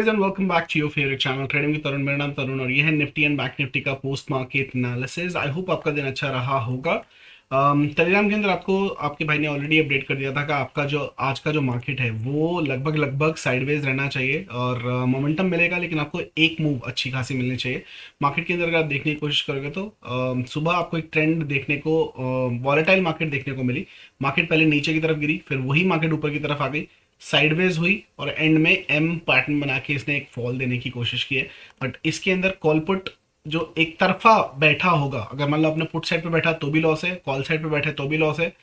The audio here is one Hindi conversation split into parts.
Guys and welcome back to your favourite channel trading with Tarun. मेरा नाम तरुण और ये है निफ्टी एंड बैंक निफ्टी का post market analysis. I hope आपका दिन अच्छा रहा होगा। टेलीग्राम के अंदर आपको आपके भाई ने ऑलरेडी अपडेट कर दिया था कि आपका जो आज का जो मार्केट है वो लगभग लगभग साइडवेज रहना चाहिए और मोमेंटम मिलेगा, लेकिन आपको एक मूव अच्छी खासी मिलनी चाहिए मार्केट के अंदर। अगर आप देखने की कोशिश करोगे तो सुबह आपको एक ट्रेंड देखने को, वॉलेटाइल मार्केट देखने को मिली। मार्केट पहले नीचे की तरफ गिरी, फिर वही मार्केट ऊपर की तरफ आ गई, साइडवेज हुई और एंड में एम पैटर्न बना के इसने एक फॉल देने की कोशिश की है। बट इसके अंदर कॉल पुट जो एक तरफा बैठा होगा, अगर मान लो आपने पुट साइड पे बैठा तो भी लॉस है, कॉल साइड पे बैठे तो भी लॉस है।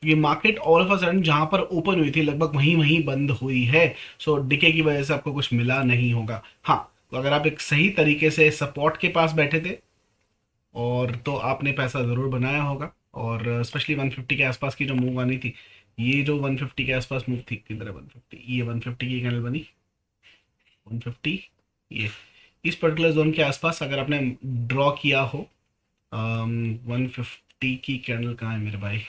ये market all of a sudden जहां पर ओपन हुई थी लगभग वहीं वहीं बंद हुई है। सो डिके की वजह से आपको कुछ मिला नहीं होगा। हाँ, तो अगर आप एक सही तरीके से सपोर्ट के पास बैठे थे और तो आपने पैसा ज़रूर बनाया होगा। और स्पेशली 150 के आसपास की जो मूव आनी थी, ये जो 150 के आसपास मूव थी, किधर है 150, ये 150 की कैंडल बनी 150, ये इस पर्टिकुलर जोन के आसपास अगर आपने ड्रॉ किया हो। 150 की कैंडल कहाँ है मेरे भाई,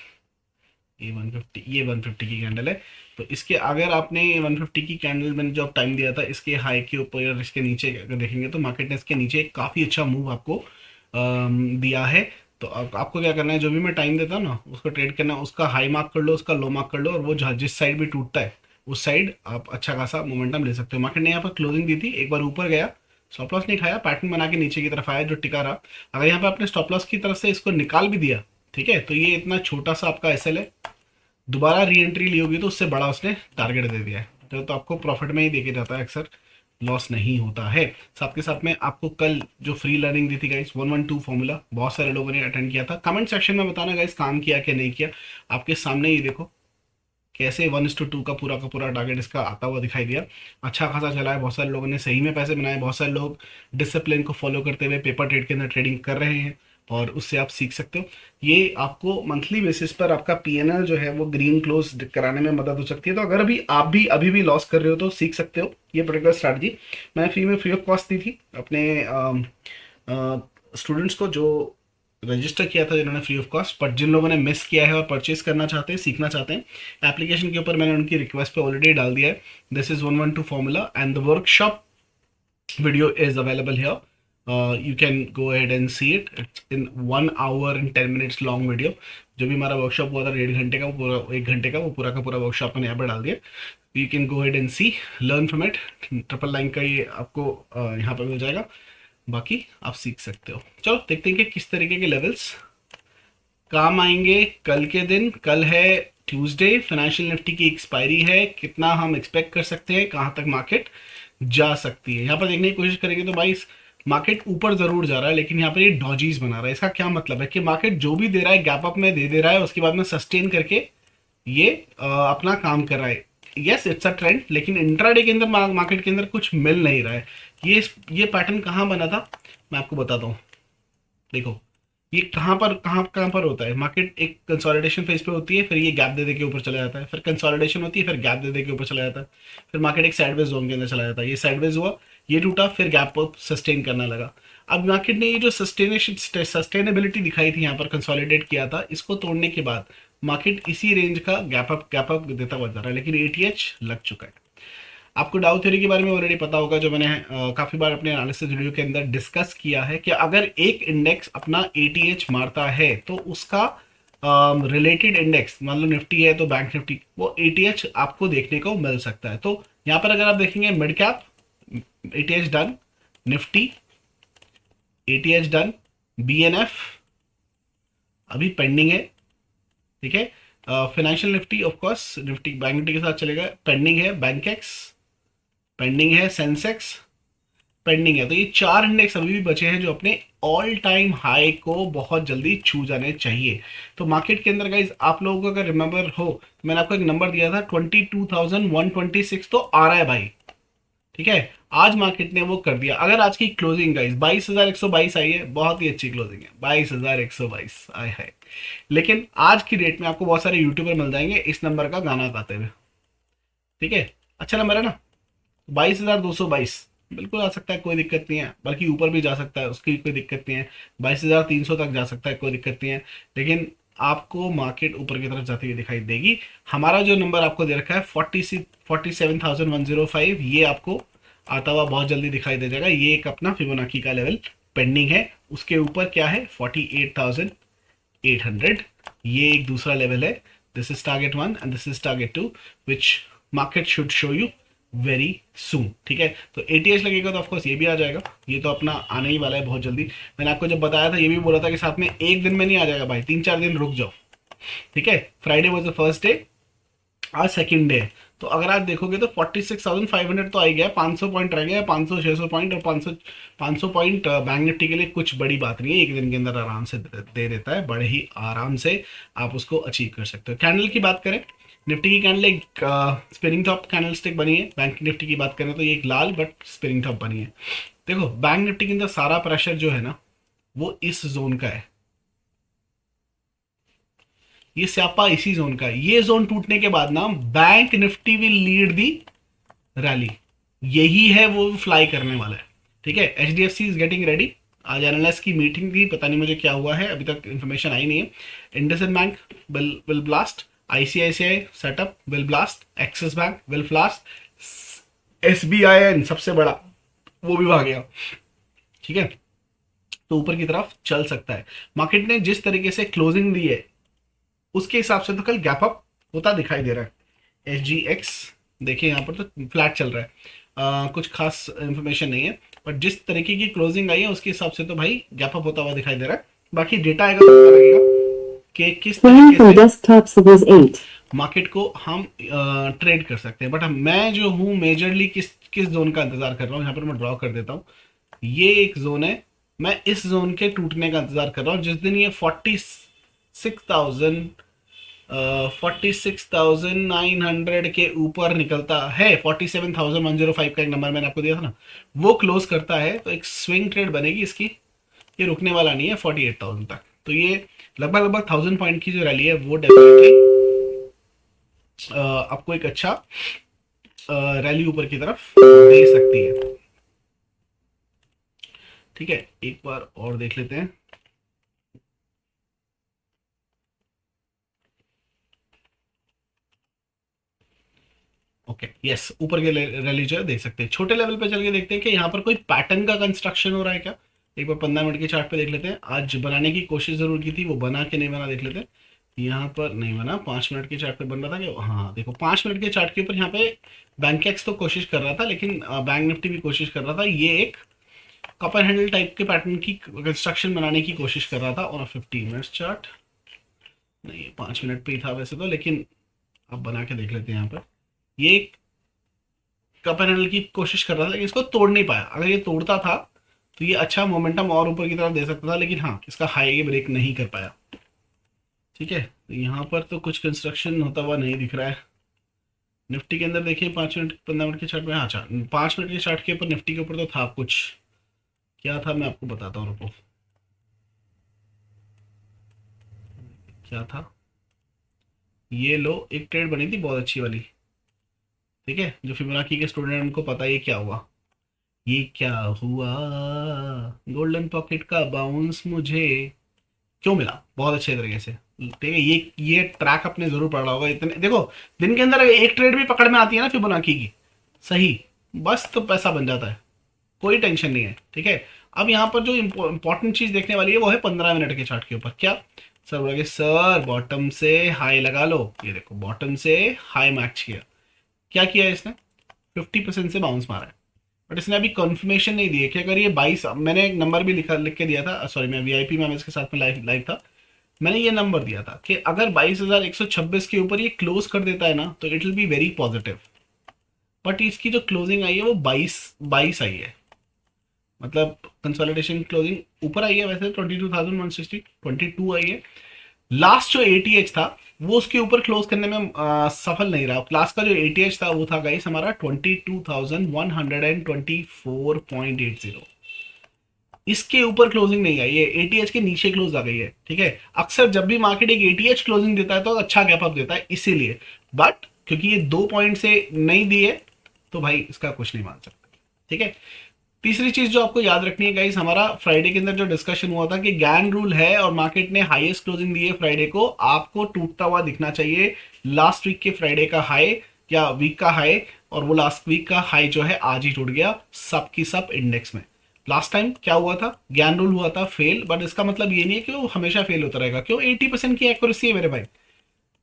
ये 150, ये 150 की कैंडल है। तो इसके अगर आपने 150 की कैंडल मैंने जो टाइम दिया था, इसके हाई के ऊपर और इसके नीचे अगर देखेंगे तो मार्केट ने इसके नीचे एक काफ़ी अच्छा मूव आपको दिया है। तो आपको क्या करना है, जो भी मैं टाइम देता हूँ ना उसको ट्रेड करना है, उसका हाई मार्क कर लो, उसका लो मार्क कर लो, और वो जिस साइड भी टूटता है उस साइड आप अच्छा खासा मोमेंटम ले सकते हो। मार्केट ने यहाँ पर क्लोजिंग दी थी, एक बार ऊपर गया, स्टॉप लॉस नहीं खाया, पैटर्न बना के नीचे की तरफ आया जो टिका रहा। अगर यहाँ पे आपने स्टॉप लॉस की तरफ से इसको निकाल भी दिया, ठीक है, तो ये इतना छोटा सा आपका एसएल है, दोबारा री एंट्री ली होगी तो उससे बड़ा उसने टारगेट दे दिया है। तो आपको प्रॉफिट में ही देके जाता है, अक्सर लॉस नहीं होता है। साथ के साथ में आपको कल जो फ्री लर्निंग दी थी गाइस, 112 फॉर्मूला, बहुत सारे लोगों ने अटेंड किया था। कमेंट सेक्शन में बताना गाइस काम किया कि नहीं किया। आपके सामने ही देखो कैसे 1:2 का पूरा टारगेट इसका आता हुआ दिखाई दिया। अच्छा खासा चला है, बहुत सारे लोगों ने सही में पैसे बनाए, बहुत सारे लोग डिसिप्लिन को फॉलो करते हुए पेपर ट्रेड के अंदर ट्रेडिंग कर रहे हैं और उससे आप सीख सकते हो। ये आपको मंथली बेसिस पर आपका पीएनएल जो है वो ग्रीन क्लोज कराने में मदद हो सकती है। तो अगर अभी भी लॉस कर रहे हो तो सीख सकते हो ये पर्टिकुलर स्ट्रैटेजी। मैंने फ्री ऑफ कॉस्ट दी थी अपने स्टूडेंट्स को जो रजिस्टर किया था, जिन्होंने फ्री ऑफ कॉस्ट। बट जिन लोगों ने मिस किया है और परचेज करना चाहते हैं, सीखना चाहते हैं, एप्लीकेशन के ऊपर मैंने उनकी रिक्वेस्ट पे ऑलरेडी डाल दिया है। This is 112 formula and the workshop video is available here. You can go ahead and see it. It's in 1 hour and 10 minutes long video. जो भी हमारा वर्कशॉप हुआ था 1.5 घंटे का, वो पूरा 1 घंटे का, वो पूरा का पूरा वर्कशॉप मैंने यहाँ पर डाल दिया। You can go head and see, learn from it. 999 का ये आपको यहाँ पर मिल जाएगा, बाकी आप सीख सकते हो। चलो देखते हैं कि किस तरीके के लेवल्स काम आएंगे कल के दिन। कल है ट्यूसडे, फाइनेंशियल निफ्टी की एक्सपायरी है, कितना हम एक्सपेक्ट कर सकते हैं, कहाँ तक मार्केट जा सकती है। यहाँ पर देखने की कोशिश करेंगे तो भाई मार्केट ऊपर जरूर जा रहा है, लेकिन यहाँ पर ये डॉजीज बना रहा है। इसका क्या मतलब है कि मार्केट जो भी दे रहा है गैप अप में दे रहा है, उसके बाद में सस्टेन करके ये अपना काम कर रहा है। यस, इट्स अ ट्रेंड, लेकिन इंट्राडे के अंदर मार्केट के अंदर कुछ मिल नहीं रहा है। ये पैटर्न कहाँ बना था मैं आपको बताता हूँ। देखो ये कहाँ पर होता है, मार्केट एक कंसोलिडेशन फेज पे होती है, फिर ये गैप दे के ऊपर चला जाता है, फिर कंसोलिडेशन होती है, फिर गैप दे के ऊपर चला जाता है, फिर मार्केट एक साइडवेज जोन के अंदर चला जाता है। ये साइडवेज हुआ, ये टूटा, फिर गैप अप सस्टेन करने लगा। अब मार्केट ने ये जो सस्टेनेबिलिटी दिखाई थी, यहाँ पर कंसोलिडेट किया था, इसको तोड़ने के बाद मार्केट इसी रेंज का गैप अप देता हुआ जा रहा है, लेकिन एटीएच लग चुका है। आपको डाउ थ्योरी के बारे में ऑलरेडी पता होगा, जो मैंने काफ़ी बार अपने एनालिसिस वीडियो के अंदर डिस्कस किया है कि अगर एक इंडेक्स अपना एटीएच मारता है तो उसका रिलेटेड इंडेक्स, मान लो निफ्टी है तो बैंक निफ्टी, वो एटीएच आपको देखने को मिल सकता है। तो यहाँ पर अगर आप देखेंगे mid cap ATH done, Nifty ATH done, BNF अभी पेंडिंग है, ठीक है। Financial Nifty of course Nifty bank Nifty के साथ चलेगा, पेंडिंग है। बैंक एक्स पेंडिंग है, सेंसेक्स पेंडिंग है। तो ये 4 इंडेक्स अभी भी बचे हैं जो अपने ऑल टाइम हाई को बहुत जल्दी छू जाने चाहिए। तो मार्केट के अंदर गाइज आप लोगों को अगर रिमेंबर हो, मैंने आपको एक नंबर दिया था 22,126, तो आ रहा है भाई, ठीक है। आज मार्केट ने वो कर दिया। अगर आज की क्लोजिंग गाइज 22,122 आई है, बहुत ही अच्छी क्लोजिंग है, 22,122 आए है। लेकिन आज की डेट में आपको बहुत सारे यूट्यूबर मिल जाएंगे इस नंबर का गाना गाते हुए, ठीक है। अच्छा नंबर है ना, 22,222 बिल्कुल आ सकता है, कोई दिक्कत नहीं है, बल्कि ऊपर भी जा सकता है, उसकी कोई दिक्कत नहीं है। 22,300 तक जा सकता है, कोई दिक्कत नहीं है। लेकिन आपको मार्केट ऊपर की तरफ जाती हुई दिखाई देगी। हमारा जो नंबर आपको दे रखा है 47,105, ये आपको आता हुआ बहुत जल्दी दिखाई दे जाएगा। ये एक अपना फिबोनाची का लेवल पेंडिंग है, उसके ऊपर क्या है 48,800, ये एक दूसरा लेवल है। This is target 1 and this is target 2 which market should show you very soon. ठीक है, तो एटीएच लगेगा तो ऑफकोर्स ये भी आ जाएगा, ये तो अपना आने ही वाला है बहुत जल्दी। मैंने आपको जब बताया था ये भी बोला था कि साथ में एक दिन में नहीं आ जाएगा भाई, 3-4 दिन रुक जाओ। ठीक है, Friday was the first day, आज सेकंड डे। तो अगर आप देखोगे तो 46,500 तो आ ही गया, 500 पॉइंट रह गया, 500-600 पॉइंट और 500 पॉइंट बैंक निफ्टी के लिए कुछ बड़ी बात नहीं है, एक दिन के अंदर आराम से दे देता है, बड़े ही आराम से आप उसको अचीव कर सकते हो। कैंडल की बात करें, निफ्टी की कैंडल एक स्पिनिंग टॉप कैंडल स्टिक बनी है। बैंक निफ्टी की बात करें तो ये एक लाल बट स्पिनिंग टॉप बनी है। देखो बैंक निफ्टी के अंदर सारा प्रेशर जो है ना वो इस जोन का है, ये स्यापा इसी जोन का है। ये जोन टूटने के बाद ना bank nifty will lead the rally, यही है वो फ्लाई करने वाला है। ठीक है, H D F C is getting ready. आज एनालिस्ट की मीटिंग थी, पता नहीं मुझे क्या हुआ है, अभी तक इन्फॉर्मेशन आई नहीं है। IndusInd bank will blast, ICICI setup will blast, axis bank will blast, SBI सबसे बड़ा वो भी भाग गया। ठीक है, तो ऊपर की तरफ चल सकता है। मार्केट ने जिस तरीके से क्लोजिंग दी है उसके हिसाब से तो कल गैप अप होता दिखाई दे रहा है। एस जी एक्स देखिए यहाँ पर तो फ्लैट चल रहा है, कुछ खास इंफॉर्मेशन नहीं है, बट जिस तरीके की क्लोजिंग आई है उसके हिसाब से तो भाई गैप अप होता हुआ दिखाई दे रहा है। बाकी डेटा आएगा तो पता लगेगा कि किस तरीके से मार्केट को हम ट्रेड कर सकते हैं। बट मैं जो हूँ मेजरली किस किस जोन का इंतजार कर रहा हूँ, यहाँ पर मैं ड्रॉ कर देता हूँ। ये एक जोन है, मैं इस जोन के टूटने का इंतजार कर रहा हूँ। जिस दिन ये 46,900 के ऊपर निकलता है, 47,105 का एक नंबर मैंने आपको दिया था ना, वो क्लोज करता है तो एक स्विंग ट्रेड बनेगी इसकी, ये रुकने वाला नहीं है 48,000 तक। तो ये लगभग लगभग 1000 पॉइंट की जो रैली है वो डेफिनेटली आपको एक अच्छा रैली ऊपर की तरफ दे सकती है। ठीक है, एक बार और देख लेते हैं। ओके यस, ऊपर के रैली जो है देख सकते हैं। छोटे लेवल पे चल के देखते हैं कि यहाँ पर कोई पैटर्न का कंस्ट्रक्शन हो रहा है क्या। एक बार 15 मिनट के चार्ट पे देख लेते हैं। आज बनाने की कोशिश जरूर की थी, वो बना के नहीं बना देख लेते हैं। यहाँ पर नहीं बना, 5 मिनट के चार्ट पे बन रहा था कि हाँ देखो 5 मिनट के चार्ट के ऊपर यहाँ पे बैंक एक्स तो कोशिश कर रहा था, लेकिन बैंक निफ्टी भी कोशिश कर रहा था। ये एक कप एंड हैंडल टाइप के पैटर्न की कंस्ट्रक्शन बनाने की कोशिश कर रहा था। और 15 मिनट्स चार्ट नहीं, 5 मिनट पे ही था वैसे तो, लेकिन अब बना के देख लेते हैं। यहाँ पर ये एक कप एंड हैंडल की कोशिश कर रहा था, लेकिन इसको तोड़ नहीं पाया। अगर ये तोड़ता था तो ये अच्छा मोमेंटम और ऊपर की तरफ दे सकता था, लेकिन हाँ इसका हाई ब्रेक नहीं कर पाया। ठीक है, तो यहाँ पर तो कुछ कंस्ट्रक्शन होता हुआ नहीं दिख रहा है। निफ्टी के अंदर देखिए 5 मिनट 15 मिनट के चार्ट में, अच्छा 5 मिनट के चार्ट के ऊपर निफ्टी के ऊपर तो था कुछ, क्या था मैं आपको बताता हूँ, रुको क्या था। ये लो एक ट्रेड बनी थी बहुत अच्छी वाली, ठीक है, जो फिबोनाची के स्टूडेंट उनको पता है ये क्या हुआ। ये क्या हुआ, गोल्डन पॉकेट का बाउंस मुझे क्यों मिला बहुत अच्छे तरीके से। ठीक है, ये ट्रैक अपने जरूर पढ़ा होगा। इतने देखो दिन के अंदर एक ट्रेड भी पकड़ में आती है ना फिबोनाची की, सही, बस तो पैसा बन जाता है, कोई टेंशन नहीं है। ठीक है, अब यहाँ पर जो इंपॉर्टेंट चीज देखने वाली है वो है 15 मिनट के चार्ट के ऊपर। क्या सर बोलोगे, सर बॉटम से हाई लगा लो। ये देखो बॉटम से हाई मैच किया, क्या किया इसने 50% से बाउंस मारा है, बट इसने अभी कंफर्मेशन नहीं दी है कि अगर ये 22, मैंने एक नंबर भी लिख के दिया था, सॉरी मैं वीआईपी में इसके साथ में लाइव था, मैंने ये नंबर दिया था कि अगर 22,126 के ऊपर ये क्लोज कर देता है ना तो it will be very positive. But इसकी जो क्लोजिंग आई है वो 22 आई है, मतलब कंसोलिडेशन क्लोजिंग ऊपर आई है वैसे 22,160, 22 आई है। लास्ट जो एटीएच था वो उसके ऊपर क्लोज करने में सफल नहीं रहा। लास्ट का जो एटीएच था वो था गाइस हमारा 22,124.80, इसके ऊपर क्लोजिंग नहीं आई है, एटीएच के नीचे क्लोज आ गई है। ठीक है, अक्सर जब भी मार्केट एक एटीएच क्लोजिंग देता है तो अच्छा गैप अप देता है इसीलिए, बट क्योंकि ये 2 पॉइंट से नहीं दिए तो भाई इसका कुछ नहीं मान सकते। ठीक है, तीसरी चीज जो आपको याद रखनी है गाइस, हमारा फ्राइडे के अंदर जो डिस्कशन हुआ था कि गैन रूल है और मार्केट ने हाईएस्ट क्लोजिंग दी है फ्राइडे को, आपको टूटता हुआ दिखना चाहिए लास्ट वीक के फ्राइडे का हाई या वीक का हाई और वो लास्ट वीक का हाई जो है आज ही टूट गया सब की सब इंडेक्स में। लास्ट टाइम क्या हुआ था, ज्ञान रूल हुआ था फेल, बट इसका मतलब ये नहीं है कि वो हमेशा फेल होता रहेगा। क्यों? 80% की एक्यूरेसी है मेरे भाई।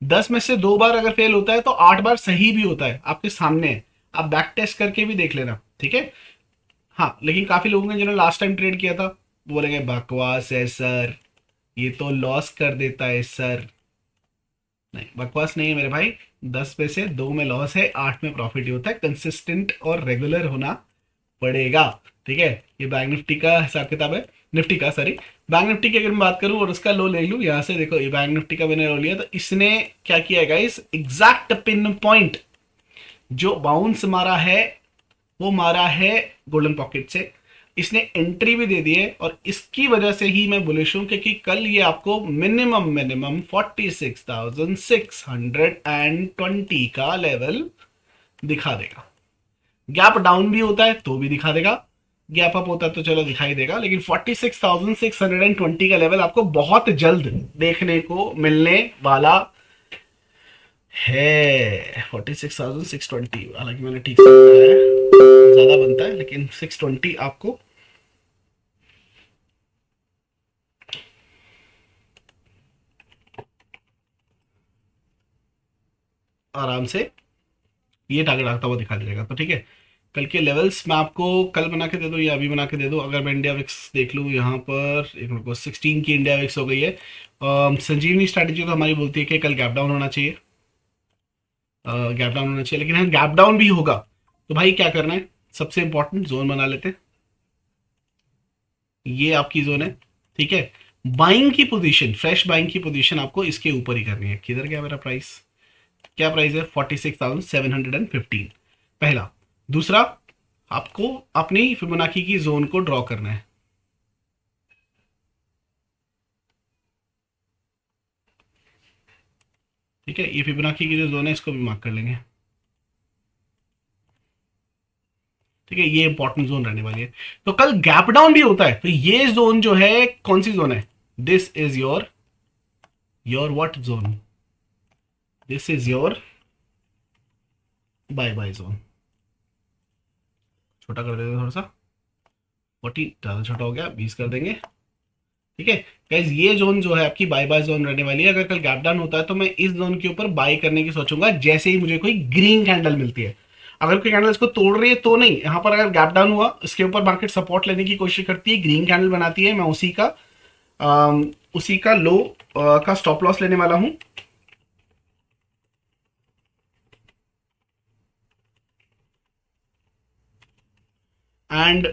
10 में से 2 बार अगर फेल होता है तो 8 बार सही भी होता है, आपके सामने है। आप बैक टेस्ट करके भी देख लेना, ठीक है। हाँ, लेकिन काफी लोगों ने जिन्होंने लास्ट टाइम ट्रेड किया था वो बोलेंगे बकवास है सर, ये तो लॉस कर देता है सर। नहीं, बकवास नहीं है मेरे भाई। 10 में से 2 में लॉस है, 8 में प्रॉफिट ही होता है। कंसिस्टेंट और रेगुलर होना पड़ेगा, ठीक है। ये बैंक निफ्टी का हिसाब किताब है, निफ्टी का सॉरी। बैंक निफ्टी की अगर मैं बात करूं और उसका लो ले लूं यहाँ से, देखो ये बैंक निफ्टी का मैंने लो लिया, तो इसने क्या किया है गाइस, एग्जैक्ट पिन पॉइंट जो बाउंस मारा है वो मारा है गोल्डन पॉकेट से। इसने एंट्री भी दे दी है और इसकी वजह से ही मैं बुलिश हूं, क्योंकि कल ये आपको मिनिमम मिनिमम 46,620 का लेवल दिखा देगा। गैप डाउन भी होता है तो भी दिखा देगा, गैप अप होता है तो चलो दिखाई देगा, लेकिन 46,620 का लेवल आपको बहुत जल्द देखने को मिलने वाला है। 46,620, हालांकि मैंने ठीक से बताया है, ज्यादा बनता है, लेकिन 620 आपको आराम से ये टारगेट आता हुआ दिखा देगा। तो ठीक है, कल के लेवल्स मैं आपको कल बना के दे दूँ या अभी बना के दे दूँ। अगर मैं इंडिया विक्स देख लूँ यहाँ पर, एक मिनट को 16 की इंडिया विक्स हो गई है। संजीवनी स्ट्रैटेजी तो हमारी बोलती है कि कल गैप डाउन होना चाहिए, गैप डाउन होना चाहिए, लेकिन हाँ गैप डाउन भी होगा तो भाई क्या करना है, सबसे इंपॉर्टेंट जोन बना लेते हैं। ये आपकी जोन है, ठीक है। बाइंग की पोजीशन, फ्रेश बाइंग की पोजीशन आपको इसके ऊपर ही करनी है। किधर गया मेरा प्राइस, क्या प्राइस है, 46,715, पहला। दूसरा, आपको अपनी फिबोनाची की जोन को ड्रॉ करना है, ठीक है। ये फिबोनाची की जो जोन है इसको भी मार्क कर लेंगे, ठीक है। ये इंपॉर्टेंट जोन रहने वाली है। तो कल गैप डाउन भी होता है तो ये जोन जो है कौन सी जोन है, this is your what zone, this is your buy buy zone. छोटा कर देते थोड़ा सा, 40 ज़्यादा छोटा हो गया, 20 कर देंगे, ठीक है। गाइज ये जोन जो है आपकी बाय बाय जोन रहने वाली है। अगर कल गैप डाउन होता है तो मैं इस जोन के ऊपर बाय करने की सोचूंगा जैसे ही मुझे कोई ग्रीन कैंडल मिलती है। अगर कोई कैंडल इसको तोड़ रही है तो नहीं, यहाँ पर अगर गैप डाउन हुआ इसके ऊपर मार्केट सपोर्ट लेने की कोशिश करती है, ग्रीन कैंडल बनाती है, मैं उसी का लो का स्टॉप लॉस लेने वाला हूं। एंड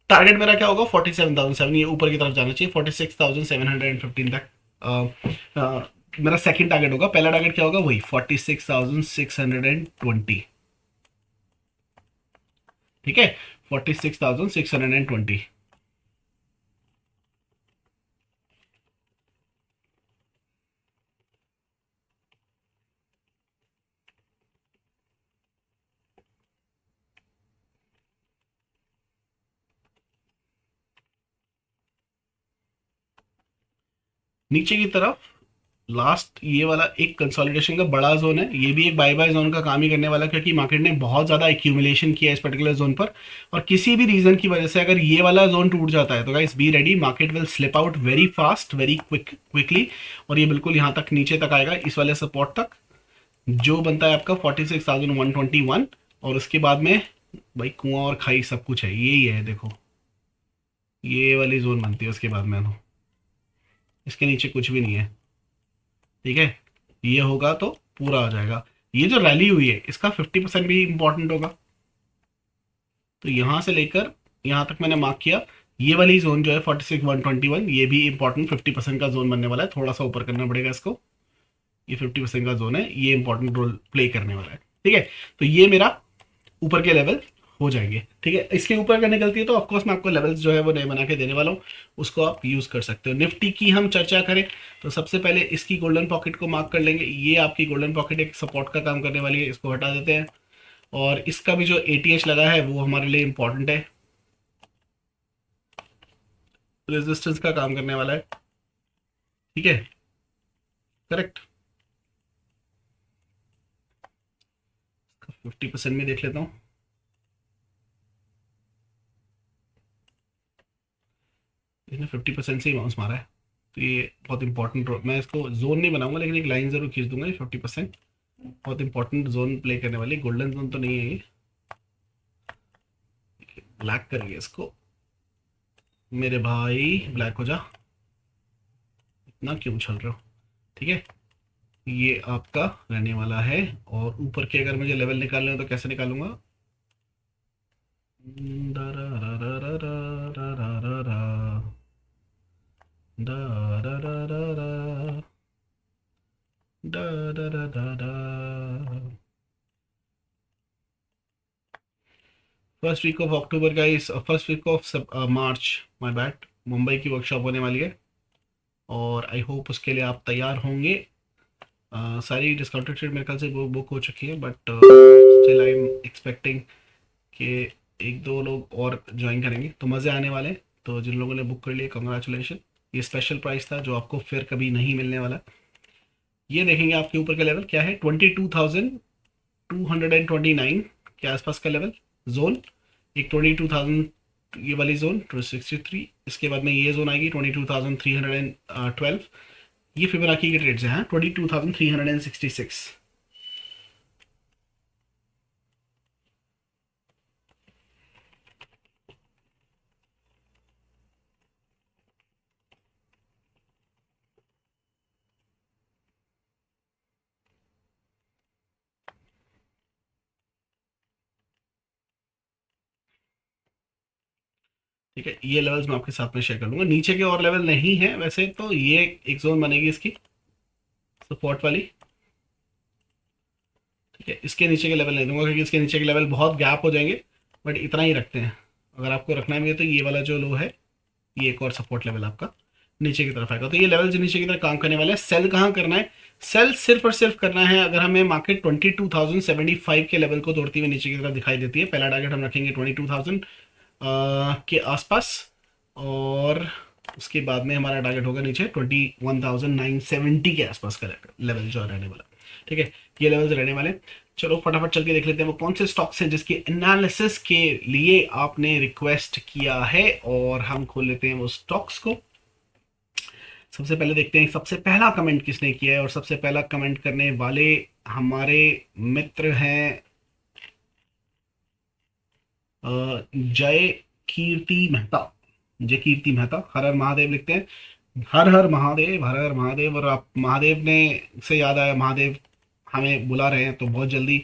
टारगेट मेरा क्या होगा, 47,007, ये ऊपर की तरफ जाना चाहिए 46,715 तक। मेरा सेकंड टारगेट होगा, पहला टारगेट क्या होगा, वही 46,620, ठीक है। 46,620। नीचे की तरफ लास्ट ये वाला एक कंसोलिडेशन का बड़ा जोन है, ये भी एक बाय बाय जोन का काम ही करने वाला, क्योंकि मार्केट ने बहुत ज़्यादा एक्यूमुलेशन किया है इस पर्टिकुलर जोन पर। और किसी भी रीजन की वजह से अगर ये वाला जोन टूट जाता है तो guys be ready, market will slip out very fast, very quickly, और ये बिल्कुल यहाँ तक नीचे तक आएगा, इस वाले सपोर्ट तक जो बनता है आपका 46,121। और उसके बाद में भाई कुआं और खाई सब कुछ है, यही है देखो, ये वाली जोन बनती है उसके बाद में, तो इसके नीचे कुछ भी नहीं है, ठीक है। ये होगा तो पूरा आ जाएगा। ये जो रैली हुई है इसका 50% भी इंपॉर्टेंट होगा, तो यहां से लेकर यहां तक मैंने मार्क किया। ये वाली जोन जो है 46,121, ये भी इंपॉर्टेंट 50% का जोन बनने वाला है, थोड़ा सा ऊपर करना पड़ेगा इसको। ये 50% का जोन है, ये इंपॉर्टेंट रोल प्ले करने वाला है, ठीक है। तो ये मेरा ऊपर के लेवल हो जाएंगे, ठीक है। इसके ऊपर अगर निकलती है तो ऑफकोर्स मैं आपको लेवल्स जो है वो नए बना के देने वाला हूँ, उसको आप यूज कर सकते हो। निफ्टी की हम चर्चा करें तो सबसे पहले इसकी गोल्डन पॉकेट को मार्क कर लेंगे। ये आपकी गोल्डन पॉकेट एक सपोर्ट का काम करने वाली है, इसको हटा देते हैं। और इसका भी जो एटीएच लगा है वो हमारे लिए इंपॉर्टेंट है, रेजिस्टेंस का काम करने वाला है, ठीक है, करेक्ट। 50% में देख लेता हूँ। इसने 50% से ही बाउंस मारा है, तो ये बहुत इंपॉर्टेंट, मैं इसको जोन नहीं बनाऊंगा लेकिन एक लाइन जरूर खींच दूंगा। ये 50% बहुत इंपॉर्टेंट जोन प्ले करने वाली, गोल्डन जोन तो नहीं है ये। ब्लैक करेंगे इसको, मेरे भाई ब्लैक हो जा, इतना क्यों उछल रहे हो। ठीक है, ये आपका रहने वाला है। और ऊपर के अगर मुझे लेवल निकालने हो तो कैसे निकालूंगा? फर्स्ट वीक ऑफ अक्टूबर का, इस first week of March, my bad, Mumbai की वर्कशॉप होने वाली है और आई होप उसके लिए आप तैयार होंगे। सारी डिस्काउंटेड सीट मेरे ख्याल से बुक हो चुकी है, but still I am expecting कि एक दो लोग और ज्वाइन करेंगे तो मज़े आने वाले हैं। तो जिन लोगों ने बुक कर लिया, कंग्रेचुलेशन। ये स्पेशल प्राइस था जो आपको फिर कभी नहीं मिलने वाला। ये देखेंगे आपके ऊपर का लेवल क्या है, 22,229 के आसपास का लेवल जोन। एक 22,000 ये वाली जोन 263, इसके बाद में ये जोन आएगी 22,312। ये फिबोनाची के ट्रेड्स हैं, 22,366। ठीक है, ये लेवल्स मैं आपके साथ में शेयर कर लूंगा। नीचे के और लेवल नहीं है वैसे तो, ये एक जोन बनेगी इसकी सपोर्ट वाली। ठीक है, इसके नीचे के लेवल नहीं दूंगा क्योंकि इसके नीचे के लेवल बहुत गैप हो जाएंगे, बट इतना ही रखते हैं। अगर आपको रखना भी है तो ये वाला जो लो है, ये एक और सपोर्ट लेवल आपका नीचे की तरफ आएगा। तो ये लेवल जो नीचे की तरफ काम करने वाले हैं। सेल कहाँ करना है? सेल सिर्फ और सिर्फ करना है अगर हमें मार्केट 22,075 के लेवल को तोड़ती हुई नीचे की तरफ दिखाई देती है। पहला टारगेट हम रखेंगे 22,000 के आसपास, और उसके बाद में हमारा टारगेट होगा नीचे 21,970 के आसपास का लेवल जो रहने वाला। ठीक है, ये लेवल रहने वाले। चलो फटाफट चल के देख लेते हैं वो कौन से स्टॉक्स हैं जिसके एनालिसिस के लिए आपने रिक्वेस्ट किया है, और हम खोल लेते हैं वो स्टॉक्स को। सबसे पहले देखते हैं सबसे पहला कमेंट किसने किया है, और सबसे पहला कमेंट करने वाले हमारे मित्र हैं जय कीर्ति मेहता। जय कीर्ति मेहता हर हर महादेव लिखते हैं। हर हर महादेव, हर हर महादेव। और आप महादेव ने से याद आया, महादेव हमें बुला रहे हैं तो बहुत जल्दी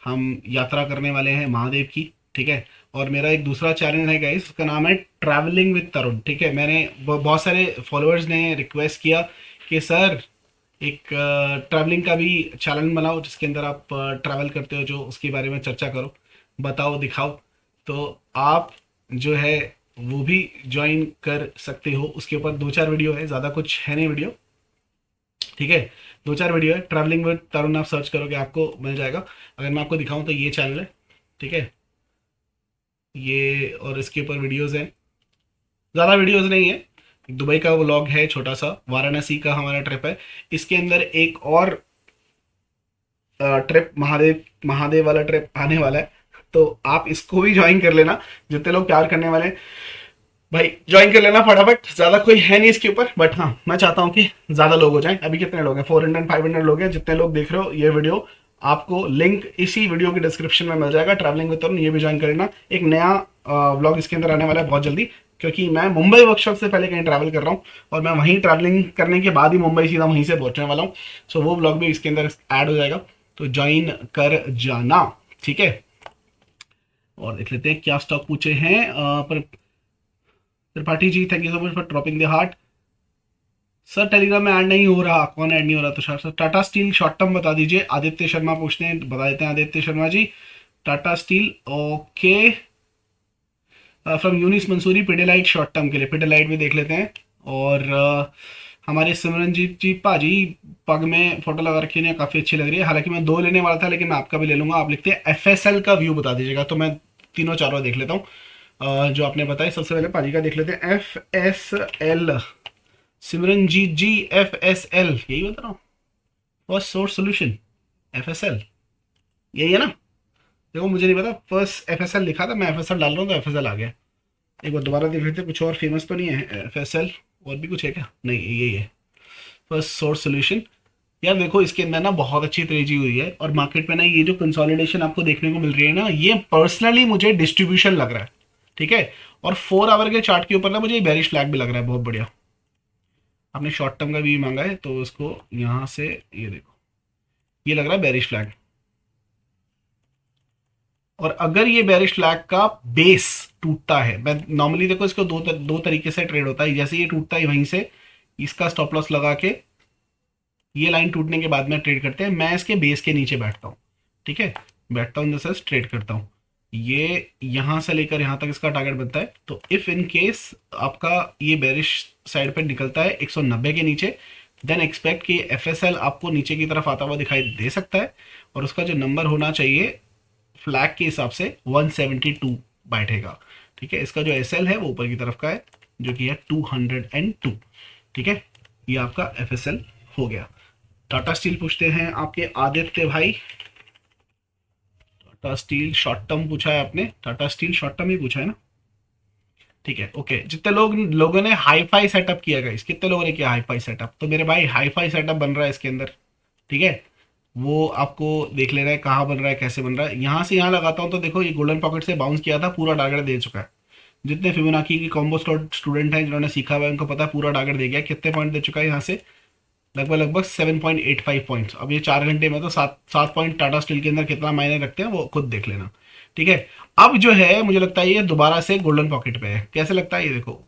हम यात्रा करने वाले हैं महादेव की। ठीक है, और मेरा एक दूसरा चैनल है गाइस, उसका नाम है ट्रैवलिंग विद तरुण। ठीक है, मैंने बहुत सारे फॉलोअर्स ने रिक्वेस्ट किया कि सर एक ट्रैवलिंग का भी चैनल बनाओ जिसके अंदर आप ट्रैवल करते हो जो उसके बारे में चर्चा करो, बताओ, दिखाओ। तो आप जो है वो भी ज्वाइन कर सकते हो। उसके ऊपर दो चार वीडियो है, ज़्यादा कुछ है नहीं वीडियो। ठीक है, दो चार वीडियो है। ट्रैवलिंग विद तरुण आप सर्च करोगे आपको मिल जाएगा। अगर मैं आपको दिखाऊं तो ये चैनल है। ठीक है, ये और इसके ऊपर वीडियोस हैं, ज़्यादा वीडियोस नहीं है। दुबई का व्लॉग है छोटा सा, वाराणसी का हमारा ट्रिप है, इसके अंदर एक और ट्रिप महादेव महादेव वाला ट्रिप आने वाला है। तो आप इसको भी ज्वाइन कर लेना, जितने लोग प्यार करने वाले हैं भाई ज्वाइन कर लेना फटाफट। ज़्यादा कोई है नहीं इसके ऊपर, बट हाँ मैं चाहता हूँ कि ज़्यादा लोग हो जाएं। अभी कितने लोग हैं? 400 500 लोग हैं। जितने लोग देख रहे हो ये वीडियो, आपको लिंक इसी वीडियो के डिस्क्रिप्शन में मिल जाएगा। ट्रैवलिंग विद तरुण ये भी ज्वाइन कर लेना। एक नया व्लॉग इसके अंदर आने वाला है बहुत जल्दी, क्योंकि मैं मुंबई वर्कशॉप से पहले कहीं ट्रैवल कर रहा हूँ और मैं वहीं ट्रैवलिंग करने के बाद ही मुंबई सीधा वहीं से पहुंचने वाला हूँ। सो वो व्लॉग भी इसके अंदर ऐड हो जाएगा, तो ज्वाइन कर जाना। ठीक है, और देख लेते हैं क्या स्टॉक पूछे हैं। पर Tripathi ji thank you so much for dropping the heart. Sir Telegram में ऐड नहीं हो रहा, कौन ऐड नहीं हो रहा? Tushar sir, Tata steel short term बता दीजिए। आदित्य शर्मा पूछते हैं, बता देते हैं Aditya Sharma ji. Tata steel okay, from Younis Mansuri Pidilite short term के लिए, पिडेलाइट भी देख लेते हैं। और हमारे सिमरनजीत जी पाजी पग में फोटो लगा रखी है, काफ़ी अच्छी लग रही है। हालांकि मैं दो लेने वाला था लेकिन मैं आपका भी ले लूंगा। आप लिखते हैं एफएसएल का व्यू बता दीजिएगा, तो मैं तीनों चारों देख लेता हूँ जो आपने बताया। सबसे पहले पाजी का देख लेते हैं, एफएसएल। सिमरनजीत जी एफएसएल यही बता रहा हूँ, फर्स्ट सोर्स सोल्यूशन, एफएसएल यही है ना? देखो मुझे नहीं पता, फर्स्ट एफएसएल लिखा था, मैं एफएसएल डाल रहा हूँ तो एफएसएल आ गया। एक बार दोबारा देख लेते हैं, कुछ और फेमस तो नहीं है एफएसएल, और भी कुछ है क्या? नहीं यही है, फर्स्ट सोर्स सोल्यूशन। यार देखो इसके अंदर ना बहुत अच्छी तेजी हुई है, और मार्केट में ना ये जो कंसोलिडेशन आपको देखने को मिल रही है ना, ये पर्सनली मुझे डिस्ट्रीब्यूशन लग रहा है। ठीक है, और 4 आवर के चार्ट के ऊपर ना मुझे बेरिश फ्लैग भी लग रहा है, बहुत बढ़िया। आपने शॉर्ट टर्म का भी मांगा है तो उसको यहाँ से, ये देखो ये लग रहा है बेरिश फ्लैग। और अगर ये बेरिश फ्लैग का बेस टूटता है, मैं नॉर्मली देखो इसको दो तरीके से ट्रेड होता है, जैसे ये टूटता है वहीं से इसका स्टॉप लॉस लगा के ये लाइन टूटने के बाद में ट्रेड करते हैं, मैं इसके बेस के नीचे बैठता हूँ। ठीक है, बैठता हूँ जैसे ट्रेड करता हूँ, ये यहां से लेकर यहां तक इसका टारगेट बनता है। तो इफ इन केस आपका ये बेरिश साइड पे निकलता है 190 के नीचे, देन एक्सपेक्ट कि एफएसएल आपको नीचे की तरफ आता हुआ दिखाई दे सकता है, और उसका जो नंबर होना चाहिए फ्लैग के हिसाब से 172 बैठेगा। ठीक है, इसका जो एसएल है वो ऊपर की तरफ का है, जो कि है 202। ठीक है, ये आपका एफएसएल हो गया। टाटा स्टील पूछते हैं आपके आदित्य भाई। टाटा स्टील शॉर्ट टर्म पूछा है आपने, टाटा स्टील शॉर्ट टर्म ही पूछा है ना? ठीक है, ओके। जितने लोगों ने हाई फाई सेटअप किया गाइस, कितने लोगों ने किया हाई फाई सेटअप? तो मेरे भाई हाई फाई सेटअप बन रहा है इसके अंदर। ठीक है, वो आपको देख लेना है कहाँ बन रहा है, कैसे बन रहा है। यहाँ से यहाँ लगाता हूँ तो देखो ये गोल्डन पॉकेट से बाउंस किया था, पूरा टारगेट दे चुका है। जितने फिबोनाची की कॉम्बो स्टूडेंट हैं जिन्होंने सीखा हुआ है उनको पता है पूरा टारगेट दे गया। कितने पॉइंट दे चुका है यहाँ से? लगभग लगभग 7.85 पॉइंट्स। अब ये 4 घंटे में तो 7 पॉइंट टाटा स्टील के अंदर कितना मायने रखते हैं वो खुद देख लेना। ठीक है, अब जो है मुझे लगता है ये दोबारा से गोल्डन पॉकेट पे है। कैसे लगता है ये देखो,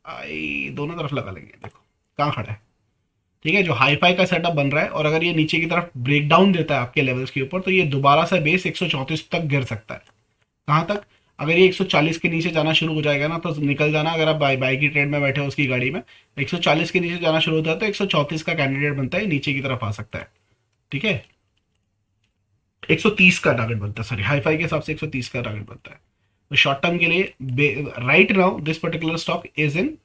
आई दोनों तरफ लगा लेंगे, देखो कहाँ खड़ा है। ठीक है, जो हाई फाई का सेटअप बन रहा है, और अगर ये नीचे की तरफ ब्रेक डाउन देता है आपके लेवल्स के ऊपर, तो ये दोबारा से बेस 134 तक गिर सकता है। कहाँ तक? अगर ये 140 के नीचे जाना शुरू हो जाएगा ना तो निकल जाना। अगर आप बाई की ट्रेड में बैठे हो उसकी गाड़ी में, 140 के नीचे जाना शुरू होता है तो 134 का कैंडिडेट बनता है, नीचे की तरफ आ सकता है। ठीक है, 130 का टारगेट बनता है, सॉरी हाई फाई के हिसाब से 130 का टारगेट बनता है। तो शॉर्ट टर्म के लिए right now this particular stock is in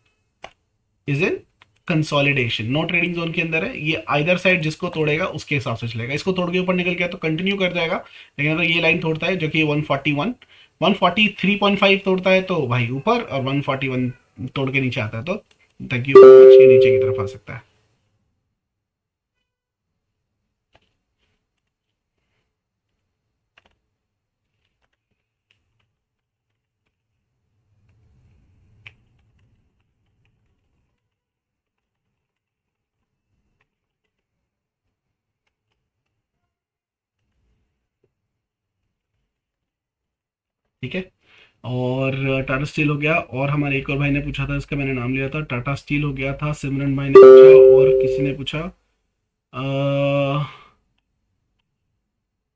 consolidation, no trading zone के अंदर है। ये आइदर साइड जिसको तोड़ेगा उसके हिसाब से चलेगा। इसको तोड़ के ऊपर निकल गया तो कंटिन्यू कर जाएगा, लेकिन अगर ये लाइन तोड़ता है जो कि 141 143.5 तोड़ता है तो भाई ऊपर, और 141 तोड़ के नीचे आता है तो थैंक यू ये नीचे की तरफ आ सकता है। ठीक है, और टाटा स्टील हो गया, और हमारे एक और भाई ने पूछा था, इसका मैंने नाम लिया था, टाटा स्टील हो गया था, सिमरन भाई ने पूछा, और किसी ने पूछा,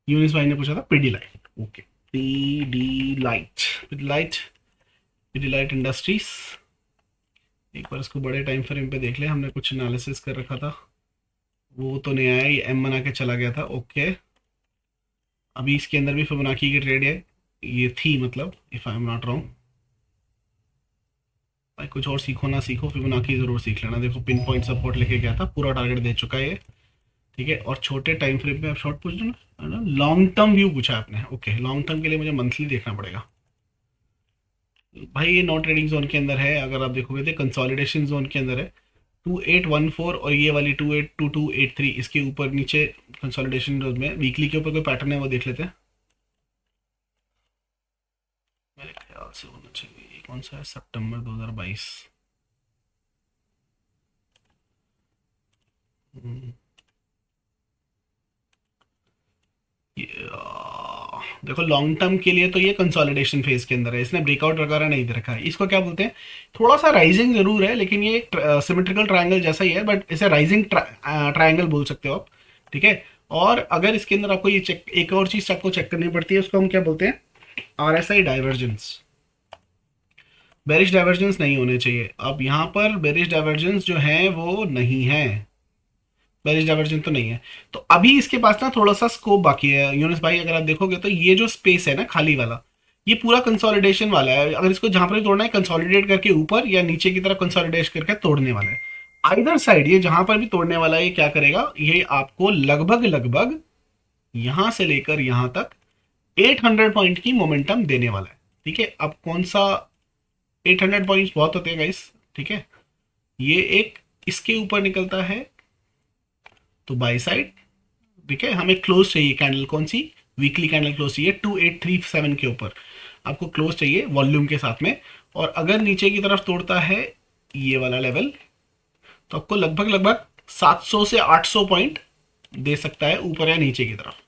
यूनिस भाई ने पूछा था पीडीलाइट। Okay, Pidilite Pidilite industries. एक बार इसको बड़े टाइम फ्रेम पे देख ले, हमने कुछ एनालिसिस कर रखा था, वो तो नहीं आया, ये एम बना के चला गया था। ओके, अभी इसके अंदर भी फिबोनाची की ट्रेड है, ये थी मतलब, if I am not wrong. भाई कुछ और सीखो ना सीखो, फिबोनाची जरूर सीख लेना। देखो पिन पॉइंट सपोर्ट लेके गया था, पूरा टारगेट दे चुका है ये। ठीक है, और छोटे टाइम फ्रेम में आप शॉर्ट पूछ लो ना, लॉन्ग टर्म व्यू पूछा आपने। ओके, लॉन्ग टर्म के लिए मुझे मंथली देखना पड़ेगा भाई। ये नॉन ट्रेडिंग जोन के अंदर है, अगर आप देखोगे तो कंसोलिडेशन जोन के अंदर है। 2814 और ये वाली 282283 इसके ऊपर नीचे कंसोलिडेशन जोन में। वीकली के ऊपर कोई पैटर्न है वो देख लेते हैं, मेरे ख्याल से होना चाहिए। ये कौन सा है? सितंबर 2022। देखो लॉन्ग टर्म के लिए तो ये कंसोलिडेशन फेज के अंदर है, इसने ब्रेकआउट वगैरह नहीं दे रखा है। इसको क्या बोलते हैं, थोड़ा सा राइजिंग जरूर है, लेकिन ये एक सिमेट्रिकल ट्रायंगल जैसा ही है, बट इसे राइजिंग ट्रायंगल बोल सकते हो आप। ठीक है, और अगर इसके अंदर आपको ये चेक, एक और चीज आपको चेक करनी पड़ती है, उसको हम क्या बोलते हैं, आरएसआई डाइवर्जेंस। बेरिश डाइवर्जेंस नहीं होने चाहिए। अब यहाँ पर बेरिश डाइवर्जेंस जो है वो नहीं है, बेरिश डाइवर्जेंस तो नहीं है। तो अभी इसके पास ना थोड़ा सा स्कोप बाकी है यूनुस भाई। अगर आप देखोगे तो ये जो स्पेस है ना खाली वाला, ये पूरा कंसोलिडेशन वाला है। अगर इसको जहां पर भी तोड़ना है, कंसोलिडेट करके ऊपर या नीचे की तरफ कंसोलिडेट करके तोड़ने वाला है। आइदर साइड ये जहां पर भी तोड़ने वाला है, ये क्या करेगा, ये आपको लगभग लगभग यहां से लेकर यहां तक 800 पॉइंट की मोमेंटम देने वाला है। ठीक है, अब कौन सा 800 पॉइंट्स बहुत होते हैं गाइस। ठीक है, ये एक इसके ऊपर निकलता है तो बाई साइड। ठीक है, हमें क्लोज चाहिए कैंडल, कौन सी वीकली कैंडल क्लोज चाहिए 2837 के ऊपर आपको क्लोज चाहिए वॉल्यूम के साथ में। और अगर नीचे की तरफ तोड़ता है ये वाला लेवल तो आपको लगभग लगभग 700 से 800 पॉइंट दे सकता है ऊपर या नीचे की तरफ।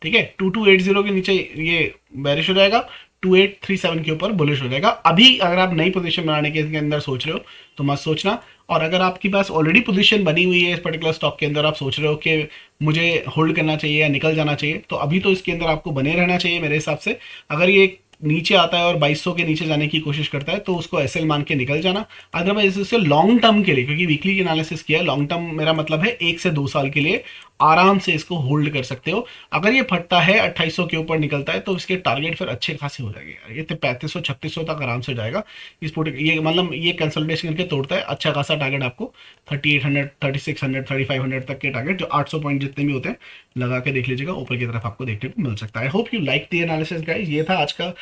ठीक है, 2280 के नीचे ये बेरिश हो जाएगा, 2837 के ऊपर बुलिश हो जाएगा। अभी अगर आप नई पोजीशन बनाने के अंदर सोच रहे हो तो मत सोचना। और अगर आपके पास ऑलरेडी पोजीशन बनी हुई है इस पर्टिकुलर स्टॉक के अंदर, आप सोच रहे हो कि मुझे होल्ड करना चाहिए या निकल जाना चाहिए, तो अभी तो इसके अंदर आपको बने रहना चाहिए मेरे हिसाब से। अगर ये नीचे आता है और 2200 के नीचे जाने की कोशिश करता है तो उसको एसएल मान के निकल जाना। अदरवाइज इससे लॉन्ग टर्म के लिए, क्योंकि वीकली की एनालिसिस किया है, लॉन्ग टर्म मेरा मतलब है 1 से 2 साल के लिए आराम से इसको होल्ड कर सकते हो। अगर ये फटता है 2800 के ऊपर निकलता है तो इसके टारगेट फिर अच्छे खासे हो जाएंगे यार, ये तो 3500 3600 तक आराम से जाएगा इस ये मतलब ये कंसल्टेशन करके तोड़ता है अच्छा खासा टारगेट आपको 3800 3600 3500 तक के टारगेट, जो 800 पॉइंट जितने भी होते हैं लगा के देख लीजिएगा, ऊपर की तरफ आपको देखने को मिल सकता है। I hope you like the analysis guys, ये था आज का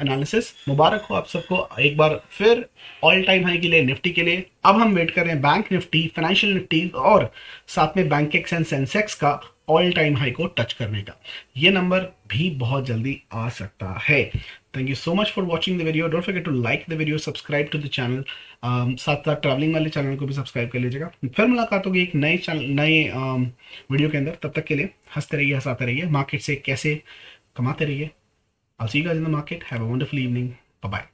एनालिसिस। मुबारक हो आप सबको एक बार फिर ऑल टाइम हाई के लिए निफ्टी के लिए। अब हम वेट कर रहे हैं बैंक निफ्टी, फाइनेंशियल निफ्टी और साथ में बैंकेक्स एंड सेंसेक्स का ऑल टाइम हाई को टच करने का। ये नंबर भी बहुत जल्दी आ सकता है। Thank you so much for watching the video, don't forget to like the video, subscribe to the channel, साथ साथ ट्रैवलिंग वाले चैनल को भी सब्सक्राइब कर लीजिएगा। फिर मुलाकात होगी एक नए चैनल नए वीडियो के अंदर, तब तक के लिए हंसते रहिए हंसाते रहिए, मार्केट से कैसे कमाते रहिए। I'll see you guys in the market. Have a wonderful evening. Bye bye.